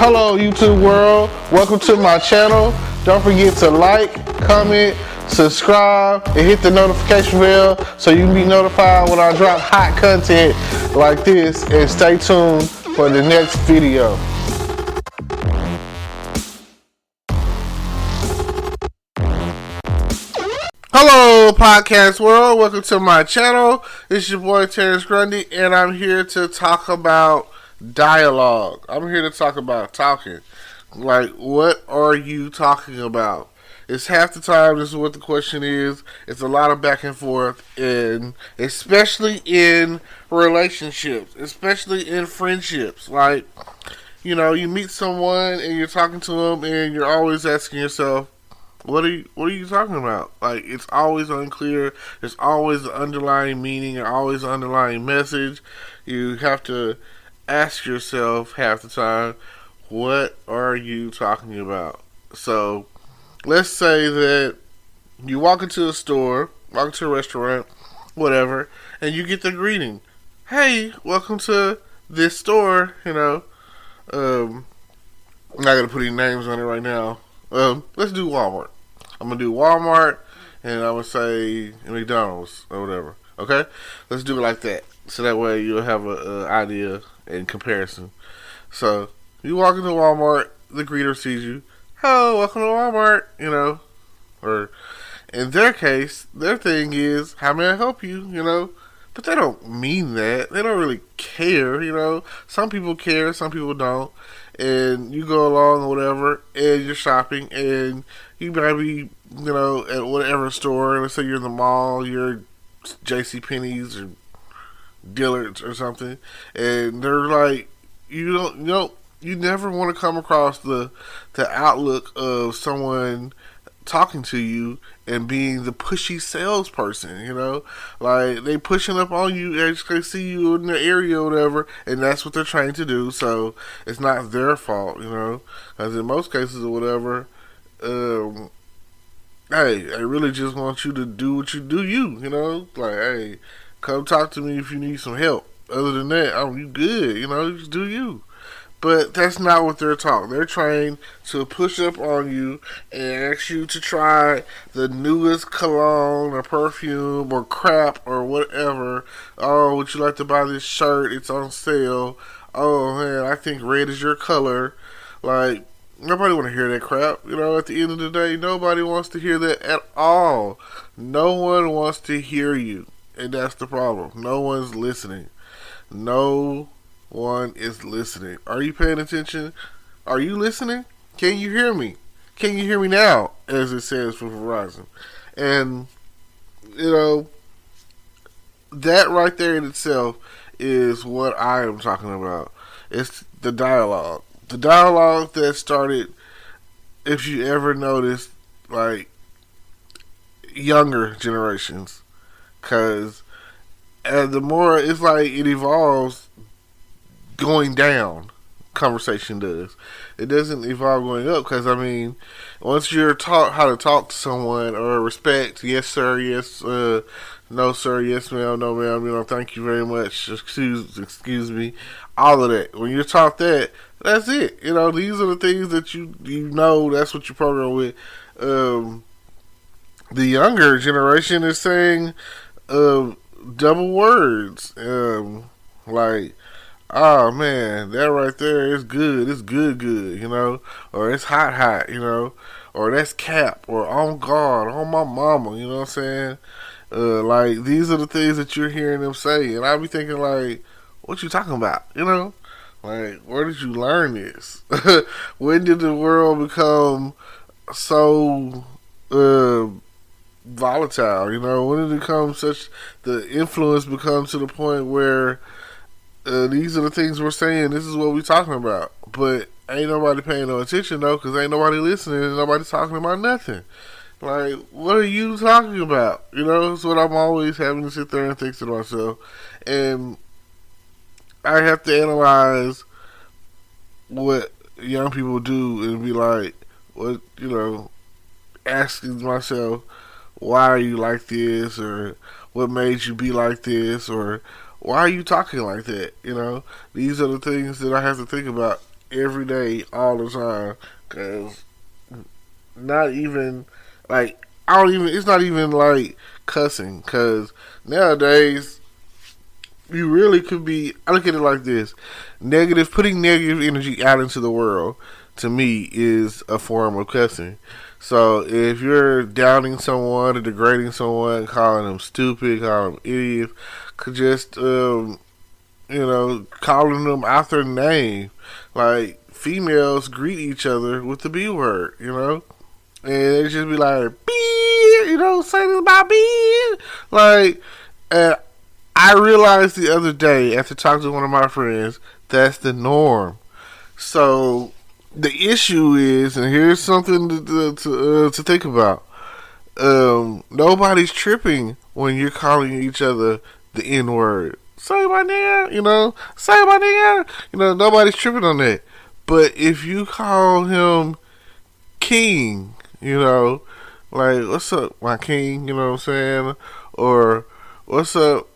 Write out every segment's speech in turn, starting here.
Hello YouTube world, welcome to my channel. Don't forget to like, comment, subscribe, and hit the notification bell so you can be notified when I drop hot content like this, and stay tuned for the next video. Hello podcast world, welcome to my channel. It's your boy Terrence Grundy, and I'm here to talk about dialogue. I'm here to talk about talking. Like, what are you talking about? It's half the time, this is what the question is. It's a lot of back and forth, and especially in relationships, especially in friendships. Like, you know, you meet someone and you're talking to them and you're always asking yourself, what are you talking about? Like, it's always unclear. There's always an underlying meaning and always an underlying message. You have to ask yourself half the time, what are you talking about? So, let's say that you walk into a store, walk into a restaurant, whatever, and you get the greeting. Hey, welcome to this store, you know. I'm not going to put any names on it right now. Let's do Walmart. I'm going to do Walmart, and I'm going to say McDonald's or whatever. Okay? Let's do it like that. So that way you'll have an idea in comparison. So, you walk into Walmart, the greeter sees you. Hello, welcome to Walmart, you know. Or, in their case, their thing is, how may I help you, you know. But they don't mean that. They don't really care, you know. Some people care, some people don't. And you go along or whatever, and you're shopping, and you might be, you know, at whatever store. Let's say you're in the mall, you're JCPenney's or Dillard's or something, and they're like, you never want to come across the outlook of someone talking to you and being the pushy salesperson, you know, like they pushing up on you as they see you in the area or whatever, and that's what they're trying to do. So it's not their fault, you know, because in most cases or whatever, hey, I really just want you to do what you do, you know, like, hey, come talk to me if you need some help. Other than that, you good, you know, just do you. But that's not what they're taught. They're trained to push up on you and ask you to try the newest cologne or perfume or crap or whatever. Oh, would you like to buy this shirt? It's on sale. Oh, man, I think red is your color. Like, nobody want to hear that crap. You know, at the end of the day, nobody wants to hear that at all. No one wants to hear you. And that's the problem. No one's listening. No one is listening. Are you paying attention? Are you listening? Can you hear me? Can you hear me now? As it says for Verizon. And, you know, that right there in itself is what I am talking about. It's the dialogue. The dialogue that started, if you ever noticed, like, younger generations. Because the more it's like it evolves, going down, conversation does. It doesn't evolve going up, because I mean, once you're taught how to talk to someone, or respect, yes sir, yes, no sir, yes ma'am, no ma'am, you know, thank you very much, excuse me, all of that. When you're taught that, that's it. You know, these are the things that you know, that's what you program with. The younger generation is saying double words, like, oh man, that right there is good. It's good, you know, or it's hot, you know, or that's cap, or on guard, on my mama, you know what I'm saying? Like, these are the things that you're hearing them say, and I be thinking, like, what you talking about, you know? Like, where did you learn this? When did the world become so volatile, you know? When did it become the influence become to the point where these are the things we're saying, this is what we're talking about, but ain't nobody paying no attention though, because ain't nobody listening and nobody's talking about nothing. Like, what are you talking about? You know, that's what I'm always having to sit there and think to myself, and I have to analyze what young people do and be like, what, you know, asking myself, why are you like this, or what made you be like this, or why are you talking like that? You know, these are the things that I have to think about every day, all the time. Cause not even like I don't even. It's not even like cussing. Cause nowadays you really could be. I look at it like this: putting negative energy out into the world to me is a form of cussing. So if you're downing someone or degrading someone, calling them stupid, calling them idiots, could just calling them out their name. Like females greet each other with the B word, and they just be like, "B," saying about B. Like, and I realized the other day after talking to one of my friends that's the norm. So the issue is, and here's something to think about. Nobody's tripping when you're calling each other the N word. Say my name, say my name. Nobody's tripping on that. But if you call him King, like, what's up, my king, you know what I'm saying? Or, what's up,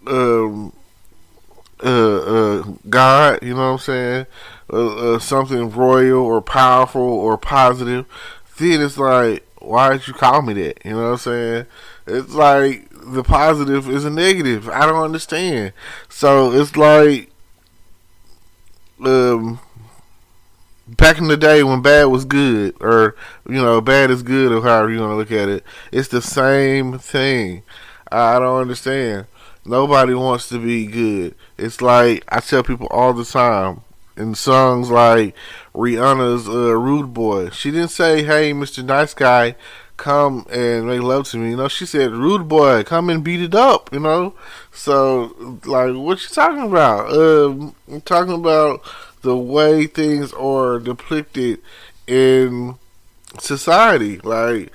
God, you know what I'm saying? Something royal or powerful or positive. Then it's like, why did you call me that? You know what I'm saying? It's like the positive is a negative. I don't understand. So it's like, back in the day when bad was good, or bad is good, or however you want to look at it, it's the same thing. I don't understand. Nobody wants to be good. It's like I tell people all the time in songs like Rihanna's "Rude Boy." She didn't say, "Hey, Mr. Nice Guy, come and make love to me." She said, "Rude boy, come and beat it up." So like, what you talking about? I'm talking about the way things are depicted in society. Like,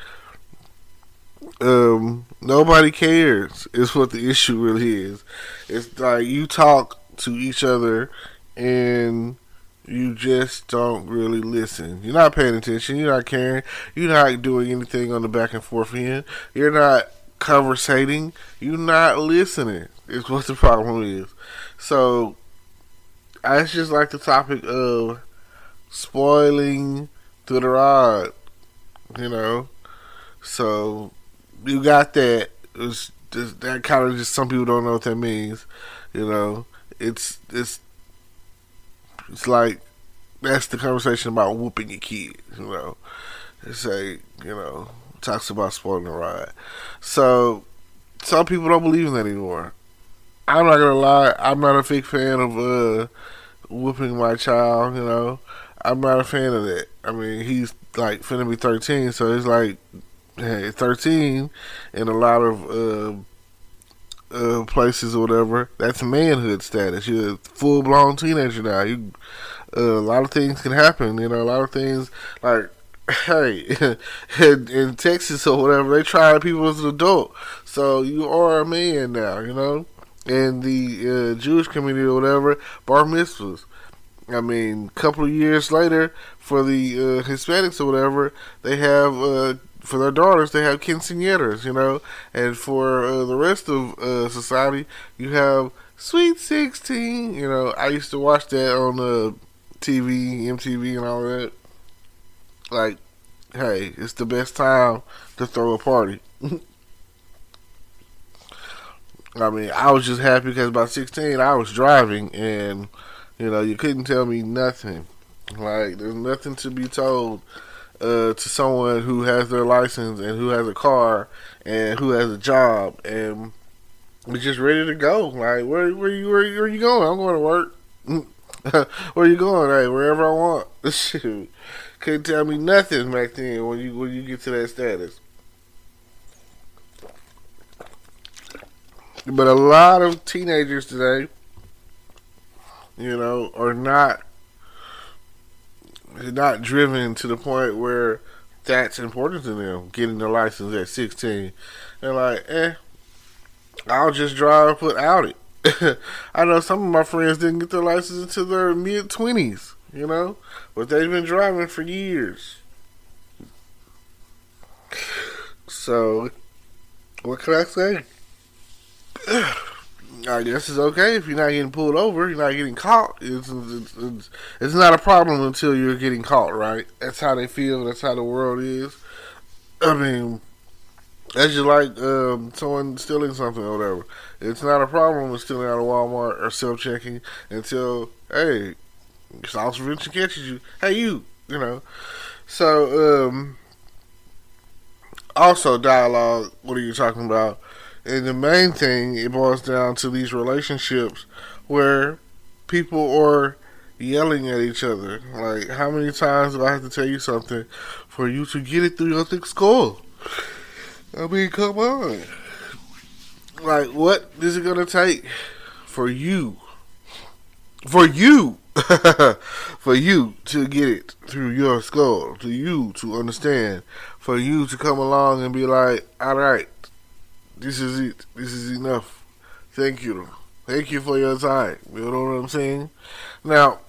nobody cares is what the issue really is. It's like you talk to each other and you just don't really listen. You're not paying attention. You're not caring. You're not doing anything on the back and forth end. You're not conversating. You're not listening is what the problem is. So it's just like the topic of spoiling to the rod, So you got that. It's just, that kind of just, some people don't know what that means. It's like that's the conversation about whooping your kids. It's like talks about spoiling the ride. So some people don't believe in that anymore. I'm not gonna lie. I'm not a big fan of whooping my child. I'm not a fan of that. I mean, he's like finna be 13, so it's like, hey, 13 in a lot of places or whatever. That's manhood status. You're a full blown teenager now. A lot of things can happen. A lot of things like, hey, in Texas or whatever, they try people as an adult. So you are a man now. And the Jewish community or whatever, bar mitzvahs. I mean, a couple of years later, for the Hispanics or whatever, they have, for their daughters, they have quinceañeras, and for the rest of society, you have Sweet 16. I used to watch that on TV, MTV, and all that. Like, hey, it's the best time to throw a party. I mean, I was just happy because by 16 I was driving and, you couldn't tell me nothing. Like, there's nothing to be told to someone who has their license and who has a car and who has a job and is just ready to go. Like, where you going? I'm going to work. Where you going? Hey, wherever I want. Shoot. Couldn't tell me nothing back then when you get to that status. But a lot of teenagers today, are not driven to the point where that's important to them, getting their license at 16. They're like, I'll just drive without it. I know some of my friends didn't get their license until their mid-20s, but they've been driving for years. So, what can I say? I guess it's okay if you're not getting pulled over, you're not getting caught. It's not a problem until you're getting caught, right? That's how they feel. That's how the world is. I mean, that's just like someone stealing something or whatever. It's not a problem with stealing out of Walmart or self-checking until, hey, Officer Vincent catches you. Hey, you know. So, also dialogue, what are you talking about? And the main thing, it boils down to these relationships where people are yelling at each other. Like, how many times do I have to tell you something for you to get it through your thick skull? I mean, come on. Like, what is it going to take for you? For you! For you to get it through your skull, to you to understand, for you to come along and be like, alright, this is it. This is enough. Thank you. Thank you for your time. You know what I'm saying? Now,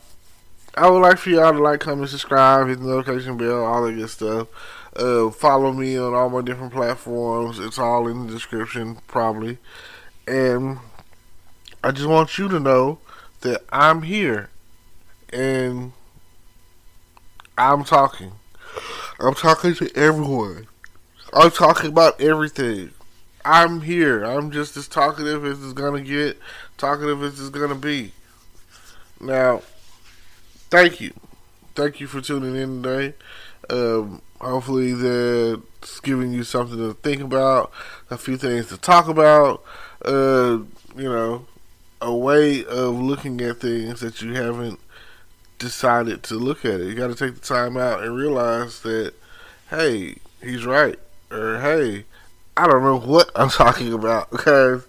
I would like for y'all to like, comment, subscribe, hit the notification bell, all that good stuff. Follow me on all my different platforms. It's all in the description, probably. And I just want you to know that I'm here. And I'm talking. I'm talking to everyone. I'm talking about everything. I'm here. I'm just as talkative as it's gonna get, talkative as it's gonna be. Now, thank you. Thank you for tuning in today. Hopefully that's giving you something to think about, a few things to talk about, a way of looking at things that you haven't decided to look at it. You got to take the time out and realize that, hey, he's right. Or, hey, I don't know what I'm talking about because,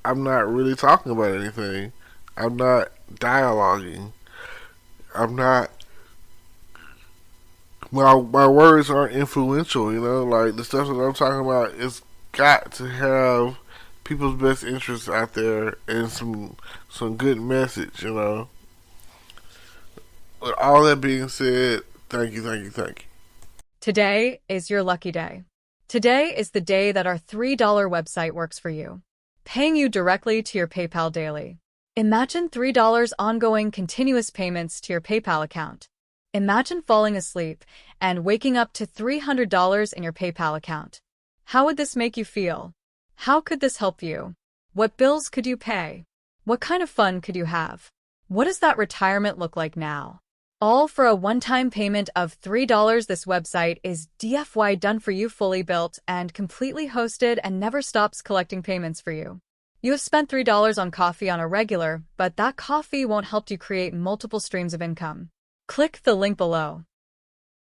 I'm not really talking about anything. I'm not dialoguing. I'm not, my words aren't influential, like the stuff that I'm talking about, it's got to have people's best interests out there and some good message, With all that being said, thank you. Today is your lucky day. Today is the day that our $3 website works for you, paying you directly to your PayPal daily. Imagine $3 ongoing continuous payments to your PayPal account. Imagine falling asleep and waking up to $300 in your PayPal account. How would this make you feel? How could this help you? What bills could you pay? What kind of fun could you have? What does that retirement look like now? All for a one-time payment of $3. This website is DFY done for you, fully built and completely hosted, and never stops collecting payments for you. You have spent $3 on coffee on a regular, but that coffee won't help you create multiple streams of income. Click the link below.